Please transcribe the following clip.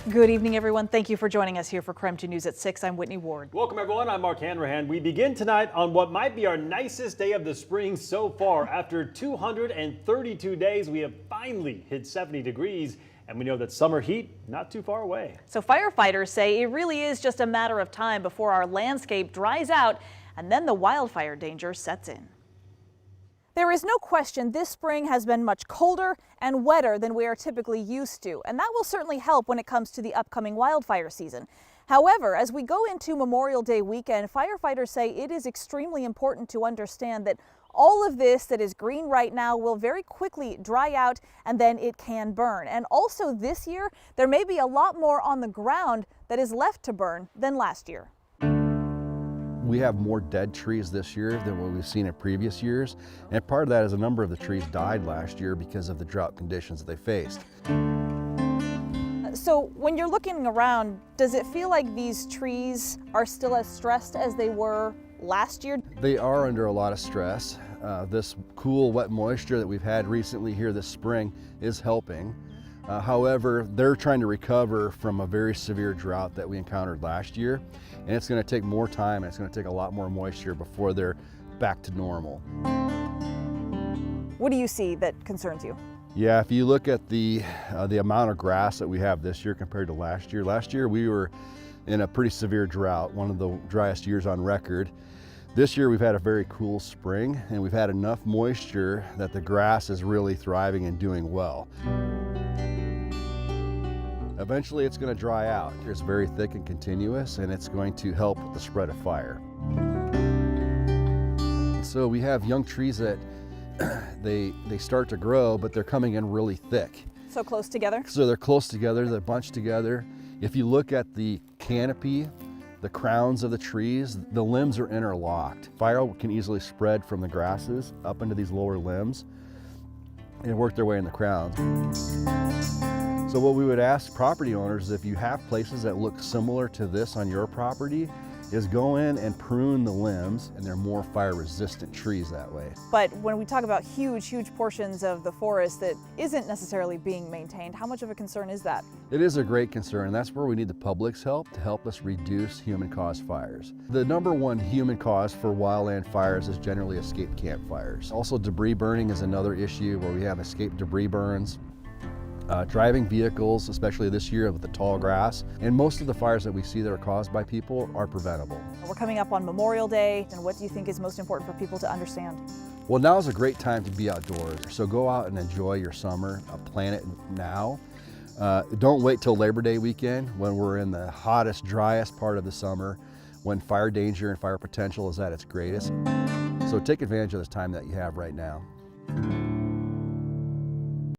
Good evening, everyone. Thank you for joining us here for Crime 2 News at 6. I'm Whitney Ward. Welcome, everyone. I'm Mark Hanrahan. We begin tonight on what might be our nicest day of the spring so far. After 232 days, we have finally hit 70 degrees, and we know that summer heat not too far away. So firefighters say it really is just a matter of time before our landscape dries out and then the wildfire danger sets in. There is no question this spring has been much colder and wetter than we are typically used to, and that will certainly help when it comes to the upcoming wildfire season. However, as we go into Memorial Day weekend, firefighters say it is extremely important to understand that all of this that is green right now will very quickly dry out and then it can burn. And also this year, there may be a lot more on the ground that is left to burn than last year. We have more dead trees this year than what we've seen in previous years, and part of that is a number of the trees died last year because of the drought conditions that they faced. So when you're looking around, does it feel like these trees are still as stressed as they were last year? They are under a lot of stress. This cool, wet moisture that we've had recently here this spring is helping. However, they're trying to recover from a very severe drought that we encountered last year, and it's going to take more time and it's going to take a lot more moisture before they're back to normal. What do you see that concerns you? Yeah, if you look at the amount of grass that we have this year compared to last year we were in a pretty severe drought, one of the driest years on record. This year we've had a very cool spring and we've had enough moisture that the grass is really thriving and doing well. Eventually it's going to dry out. It's very thick and continuous, and it's going to help with the spread of fire. So we have young trees that they start to grow, but they're coming in really thick. So close together? So they're close together, they're bunched together. If you look at the canopy, the crowns of the trees, the limbs are interlocked. Fire can easily spread from the grasses up into these lower limbs and work their way in the crowns. So what we would ask property owners is if you have places that look similar to this on your property, is go in and prune the limbs, and they're more fire resistant trees that way. But when we talk about huge portions of the forest that isn't necessarily being maintained, how much of a concern is that? It is a great concern, and that's where we need the public's help to help us reduce human-caused fires. The number one human cause for wildland fires is generally escaped campfires. Also, debris burning is another issue where we have escaped debris burns. Driving vehicles, especially this year with the tall grass, and most of the fires that we see that are caused by people are preventable. We're coming up on Memorial Day, and what do you think is most important for people to understand? Well, now is a great time to be outdoors, so go out and enjoy your summer. Plan it now. Don't wait till Labor Day weekend when we're in the hottest, driest part of the summer, when fire danger and fire potential is at its greatest. So take advantage of this time that you have right now.